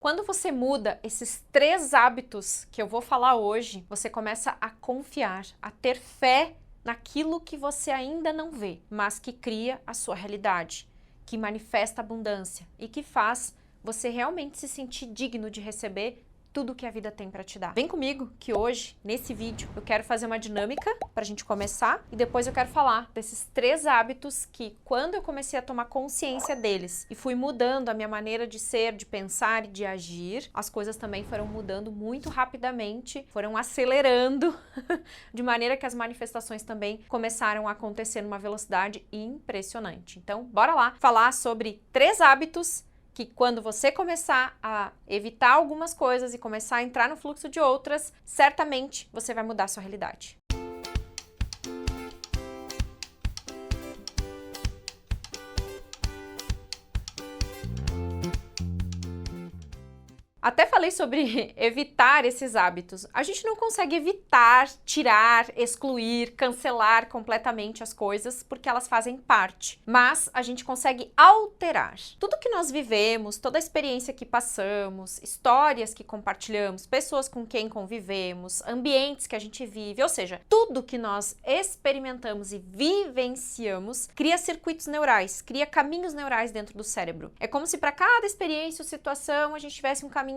Quando você muda esses 3 hábitos que eu vou falar hoje, você começa a confiar, a ter fé naquilo que você ainda não vê, mas que cria a sua realidade, que manifesta abundância e que faz você realmente se sentir digno de receber tudo que a vida tem para te dar. Vem comigo que hoje, nesse vídeo, eu quero fazer uma dinâmica pra gente começar e depois eu quero falar desses 3 hábitos que, quando eu comecei a tomar consciência deles e fui mudando a minha maneira de ser, de pensar e de agir, as coisas também foram mudando muito rapidamente, foram acelerando de maneira que as manifestações também começaram a acontecer numa velocidade impressionante. Então, bora lá falar sobre 3 hábitos que quando você começar a evitar algumas coisas e começar a entrar no fluxo de outras, certamente você vai mudar a sua realidade. Até falei sobre evitar esses hábitos. A gente não consegue evitar, tirar, excluir, cancelar completamente as coisas porque elas fazem parte. Mas a gente consegue alterar. Tudo que nós vivemos, toda a experiência que passamos, histórias que compartilhamos, pessoas com quem convivemos, ambientes que a gente vive, ou seja, tudo que nós experimentamos e vivenciamos cria circuitos neurais, cria caminhos neurais dentro do cérebro. É como se para cada experiência ou situação a gente tivesse um caminhozinho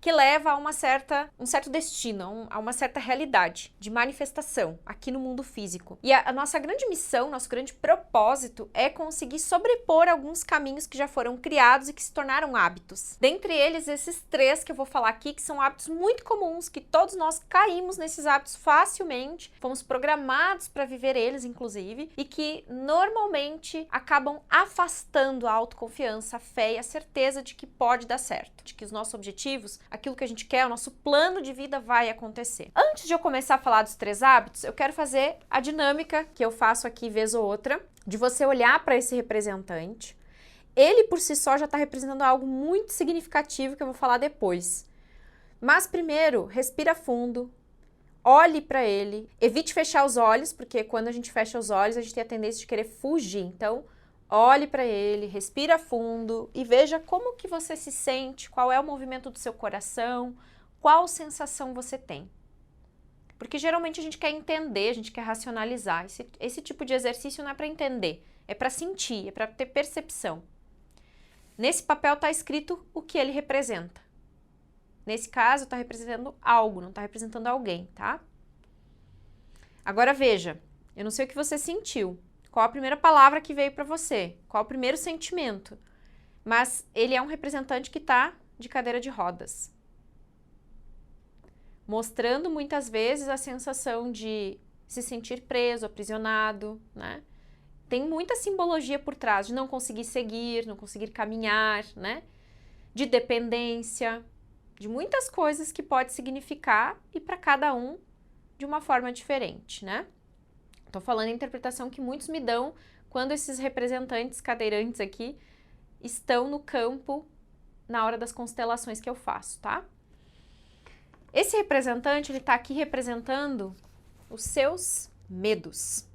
que leva a um certo destino, a uma certa realidade de manifestação aqui no mundo físico. E a nossa grande missão, nosso grande propósito é conseguir sobrepor alguns caminhos que já foram criados e que se tornaram hábitos. Dentre eles, esses 3 que eu vou falar aqui, que são hábitos muito comuns, que todos nós caímos nesses hábitos facilmente, fomos programados para viver eles, inclusive, e que normalmente acabam afastando a autoconfiança, a fé e a certeza de que pode dar certo, de que os nossos objetivos, aquilo que a gente quer, o nosso plano de vida vai acontecer. Antes de eu começar a falar dos 3 hábitos, eu quero fazer a dinâmica que eu faço aqui vez ou outra, de você olhar para esse representante. Ele por si só já está representando algo muito significativo que eu vou falar depois. Mas primeiro, respira fundo, olhe para ele, evite fechar os olhos, porque quando a gente fecha os olhos, a gente tem a tendência de querer fugir. Então, olhe para ele, respira fundo e veja como que você se sente, qual é o movimento do seu coração, qual sensação você tem. Porque geralmente a gente quer entender, a gente quer racionalizar. Esse tipo de exercício não é para entender, é para sentir, é para ter percepção. Nesse papel está escrito o que ele representa. Nesse caso, está representando algo, não está representando alguém, tá? Agora veja, eu não sei o que você sentiu. Qual a primeira palavra que veio para você? Qual o primeiro sentimento? Mas ele é um representante que está de cadeira de rodas. Mostrando muitas vezes a sensação de se sentir preso, aprisionado, né? Tem muita simbologia por trás de não conseguir seguir, não conseguir caminhar, né? De dependência, de muitas coisas que pode significar e para cada um de uma forma diferente, né? Estou falando a interpretação que muitos me dão quando esses representantes cadeirantes aqui estão no campo na hora das constelações que eu faço, tá? Esse representante, ele está aqui representando os seus medos,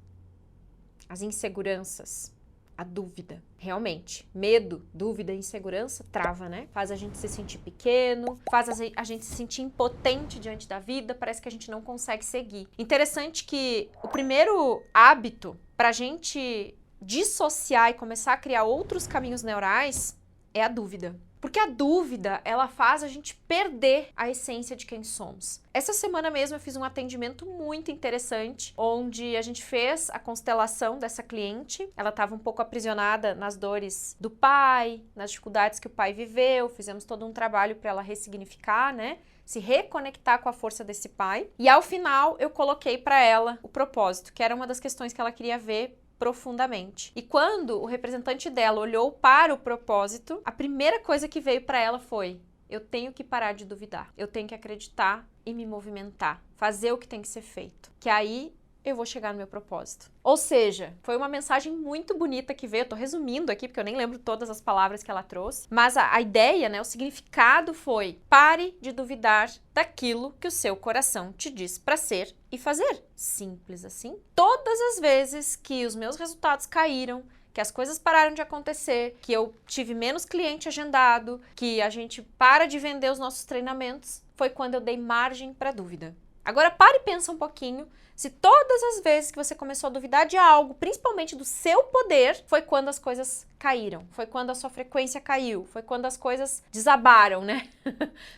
as inseguranças, a dúvida. Realmente, medo, dúvida, insegurança trava, né? Faz a gente se sentir pequeno, faz a gente se sentir impotente diante da vida, parece que a gente não consegue seguir. Interessante que o primeiro hábito para a gente dissociar e começar a criar outros caminhos neurais é a dúvida. Porque a dúvida, ela faz a gente perder a essência de quem somos. Essa semana mesmo eu fiz um atendimento muito interessante, onde a gente fez a constelação dessa cliente. Ela estava um pouco aprisionada nas dores do pai, nas dificuldades que o pai viveu. Fizemos todo um trabalho para ela ressignificar, né? Se reconectar com a força desse pai. E ao final eu coloquei para ela o propósito, que era uma das questões que ela queria ver profundamente. E quando o representante dela olhou para o propósito, a primeira coisa que veio para ela foi: eu tenho que parar de duvidar, eu tenho que acreditar e me movimentar, fazer o que tem que ser feito, que aí eu vou chegar no meu propósito. Ou seja, foi uma mensagem muito bonita que veio, eu tô resumindo aqui porque eu nem lembro todas as palavras que ela trouxe, mas a ideia, né, o significado foi: pare de duvidar daquilo que o seu coração te diz para ser e fazer. Simples assim. Todas as vezes que os meus resultados caíram, que as coisas pararam de acontecer, que eu tive menos cliente agendado, que a gente para de vender os nossos treinamentos, foi quando eu dei margem para dúvida. Agora pare e pensa um pouquinho se todas as vezes que você começou a duvidar de algo, principalmente do seu poder, foi quando as coisas caíram, foi quando a sua frequência caiu, foi quando as coisas desabaram, né?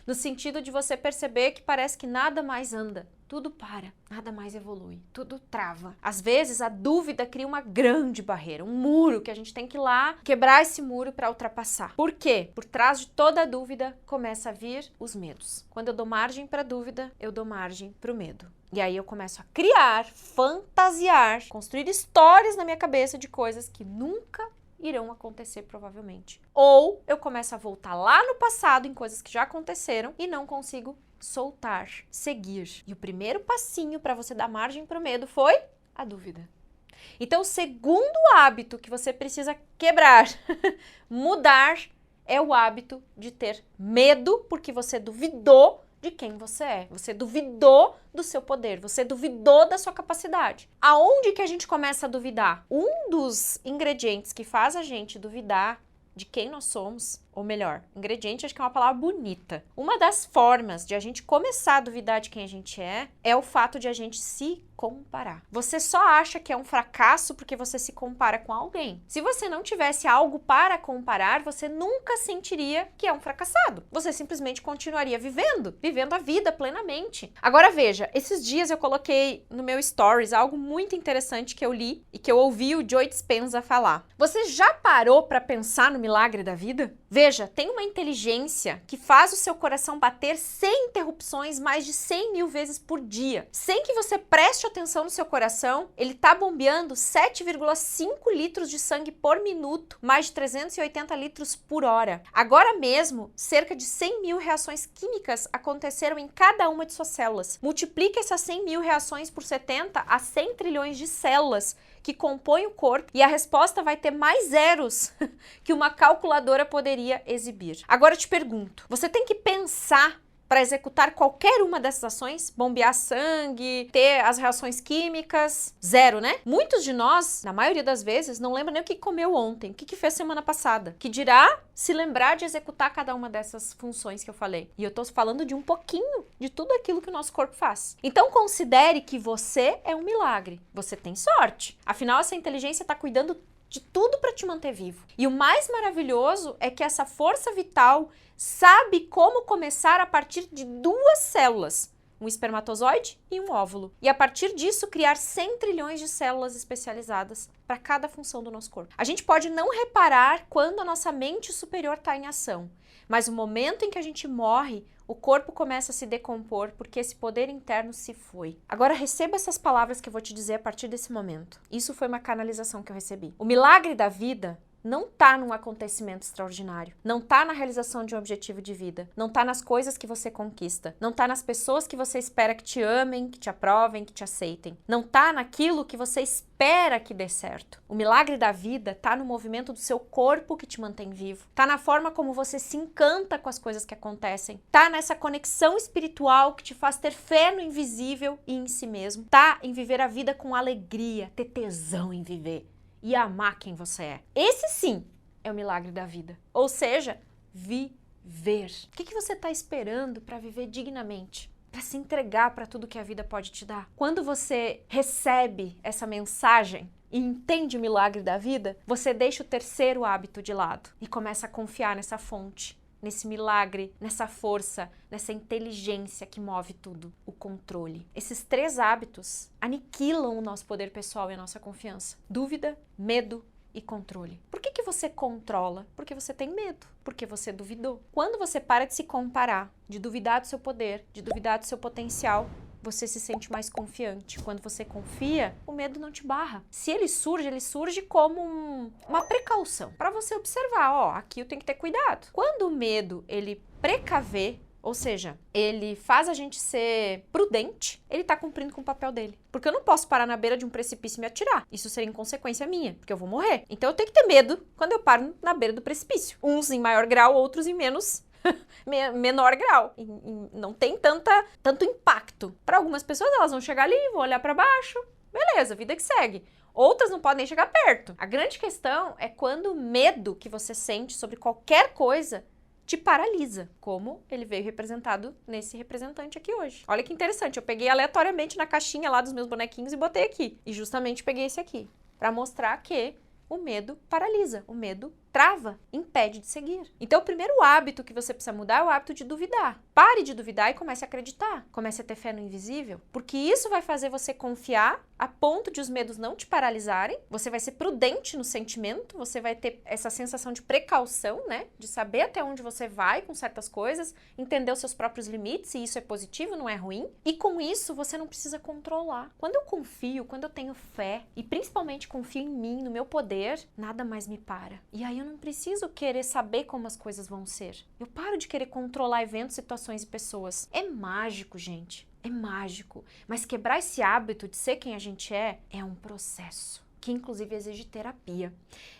No sentido de você perceber que parece que nada mais anda. Tudo para, nada mais evolui, tudo trava. Às vezes a dúvida cria uma grande barreira, um muro que a gente tem que ir lá quebrar esse muro para ultrapassar. Por quê? Por trás de toda dúvida começa a vir os medos. Quando eu dou margem para a dúvida, eu dou margem para o medo. E aí eu começo a criar, fantasiar, construir histórias na minha cabeça de coisas que nunca irão acontecer provavelmente. Ou eu começo a voltar lá no passado em coisas que já aconteceram e não consigo soltar, seguir. E o primeiro passinho para você dar margem para o medo foi a dúvida. Então, o segundo hábito que você precisa quebrar, mudar, é o hábito de ter medo porque você duvidou de quem você é. Você duvidou do seu poder, você duvidou da sua capacidade. Aonde que a gente começa a duvidar? Um dos ingredientes que faz a gente duvidar de quem nós somos, ou melhor, ingrediente acho que é uma palavra bonita. Uma das formas de a gente começar a duvidar de quem a gente é o fato de a gente se comparar. Você só acha que é um fracasso porque você se compara com alguém. Se você não tivesse algo para comparar, você nunca sentiria que é um fracassado. Você simplesmente continuaria vivendo a vida plenamente. Agora veja, esses dias eu coloquei no meu stories algo muito interessante que eu li e que eu ouvi o Joe Dispenza falar. Você já parou para pensar no milagre da vida? Veja, tem uma inteligência que faz o seu coração bater sem interrupções mais de 100 mil vezes por dia. Sem que você preste atenção no seu coração, ele está bombeando 7,5 litros de sangue por minuto, mais de 380 litros por hora. Agora mesmo, cerca de 100 mil reações químicas aconteceram em cada uma de suas células. Multiplique essas 100 mil reações por 70 a 100 trilhões de células que compõem o corpo e a resposta vai ter mais zeros que uma calculadora poderia exibir. Agora eu te pergunto, você tem que pensar para executar qualquer uma dessas ações? Bombear sangue, ter as reações químicas? Zero, né? Muitos de nós, na maioria das vezes, não lembram nem o que comeu ontem, o que fez semana passada. Que dirá se lembrar de executar cada uma dessas funções que eu falei. E eu tô falando de um pouquinho de tudo aquilo que o nosso corpo faz. Então considere que você é um milagre. Você tem sorte. Afinal, essa inteligência está cuidando de tudo para te manter vivo. E o mais maravilhoso é que essa força vital sabe como começar a partir de duas células, um espermatozoide e um óvulo. E a partir disso criar 100 trilhões de células especializadas para cada função do nosso corpo. A gente pode não reparar quando a nossa mente superior está em ação, mas o momento em que a gente morre, o corpo começa a se decompor porque esse poder interno se foi. Agora receba essas palavras que eu vou te dizer a partir desse momento. Isso foi uma canalização que eu recebi. O milagre da vida não tá num acontecimento extraordinário, não tá na realização de um objetivo de vida, não tá nas coisas que você conquista, não tá nas pessoas que você espera que te amem, que te aprovem, que te aceitem, não tá naquilo que você espera que dê certo. O milagre da vida tá no movimento do seu corpo que te mantém vivo, tá na forma como você se encanta com as coisas que acontecem, tá nessa conexão espiritual que te faz ter fé no invisível e em si mesmo, tá em viver a vida com alegria, ter tesão em viver e amar quem você é. Esse sim é o milagre da vida. Ou seja, viver. O que você está esperando para viver dignamente? Para se entregar para tudo que a vida pode te dar? Quando você recebe essa mensagem e entende o milagre da vida, você deixa o terceiro hábito de lado e começa a confiar nessa fonte, nesse milagre, nessa força, nessa inteligência que move tudo, o controle. Esses três hábitos aniquilam o nosso poder pessoal e a nossa confiança. Dúvida, medo e controle. Por que você controla? Porque você tem medo, porque você duvidou. Quando você para de se comparar, de duvidar do seu poder, de duvidar do seu potencial, você se sente mais confiante. Quando você confia, o medo não te barra. Se ele surge como uma precaução para você observar, ó, aqui eu tenho que ter cuidado. Quando o medo, ele precavê, ou seja, ele faz a gente ser prudente, ele tá cumprindo com o papel dele. Porque eu não posso parar na beira de um precipício e me atirar. Isso seria inconsequência minha, porque eu vou morrer. Então eu tenho que ter medo quando eu paro na beira do precipício. Uns em maior grau, outros em menor grau. Não tem tanto impacto. Para algumas pessoas, elas vão chegar ali, vão olhar para baixo, beleza, vida que segue. outras não podem chegar perto. A grande questão é quando o medo que você sente sobre qualquer coisa te paralisa, como ele veio representado nesse representante aqui hoje. Olha que interessante, eu peguei aleatoriamente na caixinha lá dos meus bonequinhos e botei aqui. E justamente peguei esse aqui, para mostrar que o medo paralisa, o medo trava, impede de seguir. Então, o primeiro hábito que você precisa mudar é o hábito de duvidar. Pare de duvidar e comece a acreditar. Comece a ter fé no invisível, porque isso vai fazer você confiar a ponto de os medos não te paralisarem. Você vai ser prudente no sentimento, você vai ter essa sensação de precaução, né? De saber até onde você vai com certas coisas, entender os seus próprios limites, e isso é positivo, não é ruim. E com isso, você não precisa controlar. Quando eu confio, quando eu tenho fé, e principalmente confio em mim, no meu poder, nada mais me para. E aí eu não preciso querer saber como as coisas vão ser. Eu paro de querer controlar eventos, situações e pessoas. É mágico, gente. É mágico. Mas quebrar esse hábito de ser quem a gente é um processo, que inclusive exige terapia.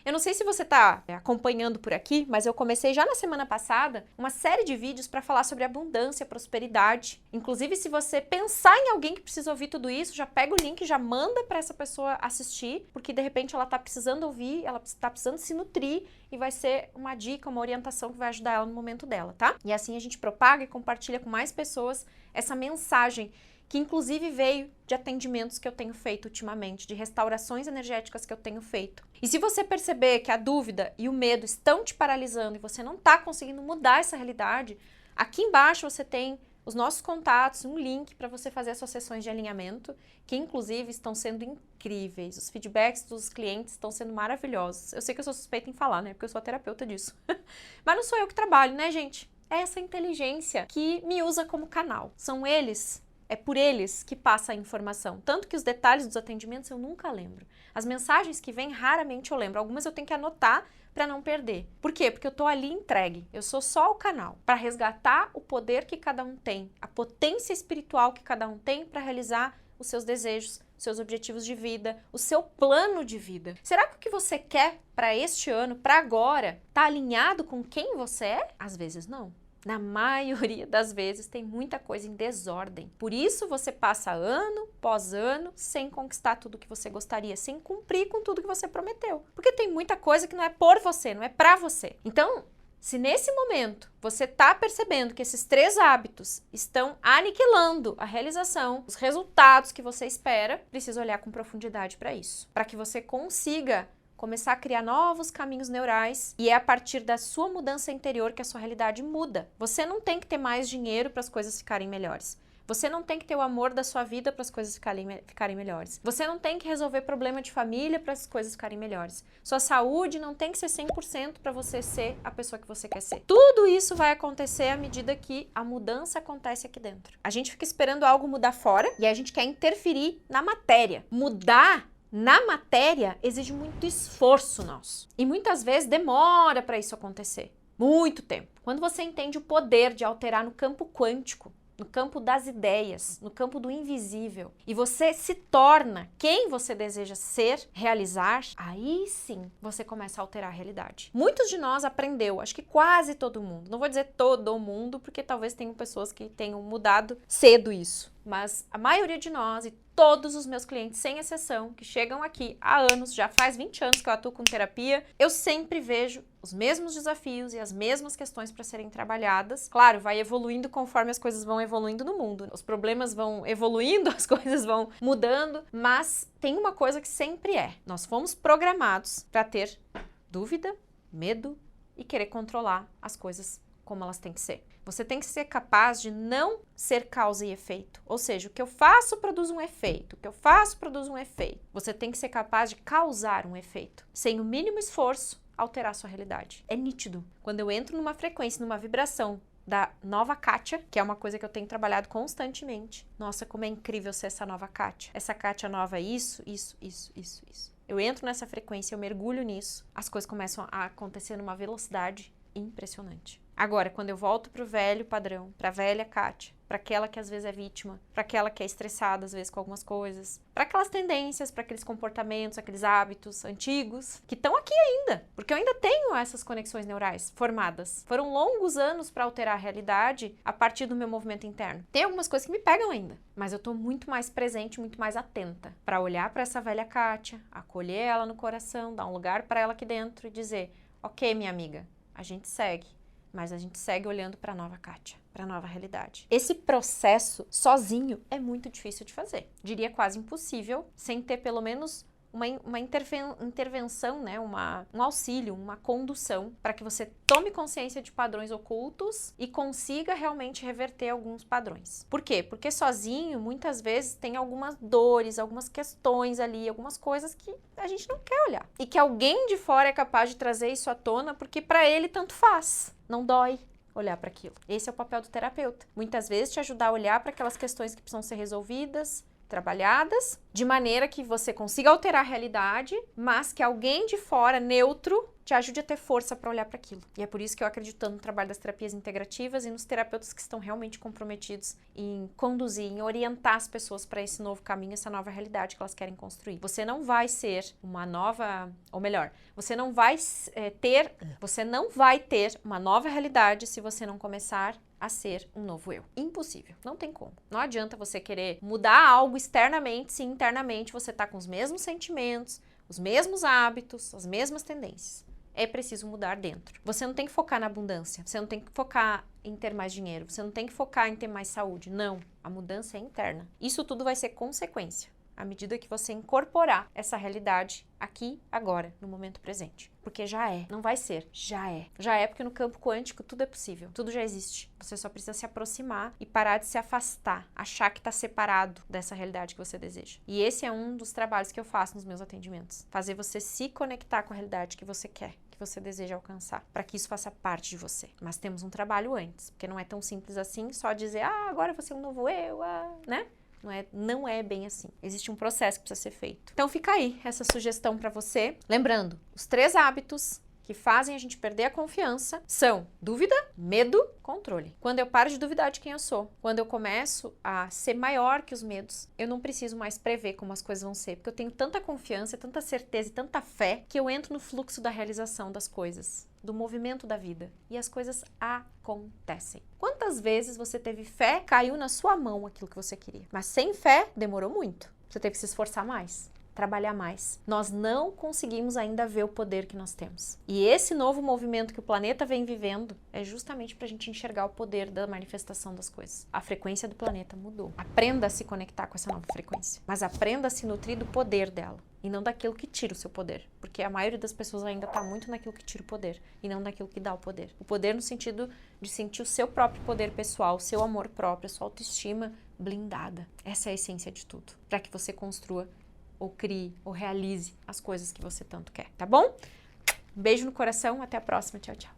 Eu não sei se você está acompanhando por aqui, mas eu comecei já na semana passada uma série de vídeos para falar sobre abundância, prosperidade. Inclusive, se você pensar em alguém que precisa ouvir tudo isso, já pega o link e já manda para essa pessoa assistir, porque de repente ela está precisando ouvir, ela está precisando se nutrir e vai ser uma dica, uma orientação que vai ajudar ela no momento dela, tá? E assim a gente propaga e compartilha com mais pessoas essa mensagem, que inclusive veio de atendimentos que eu tenho feito ultimamente, de restaurações energéticas que eu tenho feito. E se você perceber que a dúvida e o medo estão te paralisando e você não está conseguindo mudar essa realidade, aqui embaixo você tem os nossos contatos, um link para você fazer as suas sessões de alinhamento, que inclusive estão sendo incríveis. Os feedbacks dos clientes estão sendo maravilhosos. Eu sei que eu sou suspeita em falar, né? Porque eu sou a terapeuta disso. Mas não sou eu que trabalho, né, gente? É essa inteligência que me usa como canal. São eles. É por eles que passa a informação. Tanto que os detalhes dos atendimentos eu nunca lembro. As mensagens que vêm, raramente eu lembro. Algumas eu tenho que anotar para não perder. Por quê? Porque eu tô ali entregue. Eu sou só o canal para resgatar o poder que cada um tem, a potência espiritual que cada um tem para realizar os seus desejos, os seus objetivos de vida, o seu plano de vida. Será que o que você quer para este ano, para agora, tá alinhado com quem você é? Às vezes não. Na maioria das vezes tem muita coisa em desordem. Por isso você passa ano após ano sem conquistar tudo que você gostaria, sem cumprir com tudo que você prometeu. Porque tem muita coisa que não é por você, não é pra você. Então, se nesse momento você tá percebendo que esses 3 hábitos estão aniquilando a realização, os resultados que você espera, precisa olhar com profundidade para isso. Para que você consiga começar a criar novos caminhos neurais, e é a partir da sua mudança interior que a sua realidade muda. Você não tem que ter mais dinheiro para as coisas ficarem melhores. Você não tem que ter o amor da sua vida para as coisas ficarem melhores. Você não tem que resolver problema de família para as coisas ficarem melhores. Sua saúde não tem que ser 100% para você ser a pessoa que você quer ser. Tudo isso vai acontecer à medida que a mudança acontece aqui dentro. A gente fica esperando algo mudar fora e a gente quer interferir na matéria. Mudar na matéria exige muito esforço nosso. E muitas vezes demora para isso acontecer. Muito tempo. Quando você entende o poder de alterar no campo quântico, no campo das ideias, no campo do invisível, e você se torna quem você deseja ser, realizar, aí sim você começa a alterar a realidade. Muitos de nós aprendeu, acho que quase todo mundo, não vou dizer todo mundo, porque talvez tenham pessoas que tenham mudado cedo isso, mas a maioria de nós e todos os meus clientes, sem exceção, que chegam aqui há anos, já faz 20 anos que eu atuo com terapia, eu sempre vejo os mesmos desafios e as mesmas questões para serem trabalhadas. Claro, vai evoluindo conforme as coisas vão evoluindo no mundo. Os problemas vão evoluindo, as coisas vão mudando, mas tem uma coisa que sempre é. Nós fomos programados para ter dúvida, medo e querer controlar as coisas como elas têm que ser. Você tem que ser capaz de não ser causa e efeito. Ou seja, o que eu faço produz um efeito. O que eu faço produz um efeito. Você tem que ser capaz de causar um efeito. Sem o mínimo esforço, alterar sua realidade. É nítido. Quando eu entro numa frequência, numa vibração da nova Kátia, que é uma coisa que eu tenho trabalhado constantemente. Nossa, como é incrível ser essa nova Kátia. Essa Kátia nova, isso. Eu entro nessa frequência, eu mergulho nisso. As coisas começam a acontecer numa velocidade impressionante. Agora, quando eu volto pro velho padrão, pra velha Kátia, para aquela que às vezes é vítima, para aquela que é estressada às vezes com algumas coisas, para aquelas tendências, para aqueles comportamentos, aqueles hábitos antigos que estão aqui ainda, porque eu ainda tenho essas conexões neurais formadas. Foram longos anos para alterar a realidade a partir do meu movimento interno. Tem algumas coisas que me pegam ainda, mas eu tô muito mais presente, muito mais atenta para olhar para essa velha Kátia, acolher ela no coração, dar um lugar para ela aqui dentro e dizer: "OK, minha amiga, a gente segue. Mas a gente segue olhando para a nova Kátia, para a nova realidade." Esse processo sozinho é muito difícil de fazer. Diria quase impossível, sem ter pelo menos uma intervenção, né? Um auxílio, uma condução para que você tome consciência de padrões ocultos e consiga realmente reverter alguns padrões. Por quê? Porque sozinho, muitas vezes, tem algumas dores, algumas questões ali, algumas coisas que a gente não quer olhar. E que alguém de fora é capaz de trazer isso à tona porque para ele tanto faz, não dói olhar para aquilo. Esse é o papel do terapeuta. Muitas vezes te ajudar a olhar para aquelas questões que precisam ser resolvidas, trabalhadas, de maneira que você consiga alterar a realidade, mas que alguém de fora, neutro, te ajude a ter força para olhar para aquilo. E é por isso que eu acredito tanto no trabalho das terapias integrativas e nos terapeutas que estão realmente comprometidos em conduzir, em orientar as pessoas para esse novo caminho, essa nova realidade que elas querem construir. Você não vai ser uma nova, ou melhor, você não vai ter uma nova realidade se você não começar a ser um novo eu. Impossível. Não tem como. Não adianta você querer mudar algo externamente se internamente você tá com os mesmos sentimentos, os mesmos hábitos, as mesmas tendências. É preciso mudar dentro. Você não tem que focar na abundância, você não tem que focar em ter mais dinheiro, você não tem que focar em ter mais saúde. Não. A mudança é interna. Isso tudo vai ser consequência à medida que você incorporar essa realidade aqui, agora, no momento presente. Porque já é, não vai ser, já é. Já é porque no campo quântico tudo é possível, tudo já existe. Você só precisa se aproximar e parar de se afastar, achar que está separado dessa realidade que você deseja. E esse é um dos trabalhos que eu faço nos meus atendimentos. Fazer você se conectar com a realidade que você quer, que você deseja alcançar, para que isso faça parte de você. Mas temos um trabalho antes, porque não é tão simples assim, só dizer, agora você é um novo eu, né? Não é bem assim. Existe um processo que precisa ser feito. Então fica aí essa sugestão para você. Lembrando, os 3 hábitos que fazem a gente perder a confiança são dúvida, medo, controle. Quando eu paro de duvidar de quem eu sou, quando eu começo a ser maior que os medos, eu não preciso mais prever como as coisas vão ser, porque eu tenho tanta confiança, tanta certeza e tanta fé que eu entro no fluxo da realização das coisas, do movimento da vida, e as coisas acontecem. Quantas vezes você teve fé, caiu na sua mão aquilo que você queria, mas sem fé demorou muito, você teve que se esforçar mais, trabalhar mais. Nós não conseguimos ainda ver o poder que nós temos. E esse novo movimento que o planeta vem vivendo é justamente para a gente enxergar o poder da manifestação das coisas. A frequência do planeta mudou. Aprenda a se conectar com essa nova frequência, mas aprenda a se nutrir do poder dela e não daquilo que tira o seu poder, porque a maioria das pessoas ainda está muito naquilo que tira o poder e não naquilo que dá o poder. O poder no sentido de sentir o seu próprio poder pessoal, o seu amor próprio, a sua autoestima blindada. Essa é a essência de tudo, para que você construa ou crie, ou realize as coisas que você tanto quer, tá bom? Um beijo no coração, até a próxima, tchau, tchau.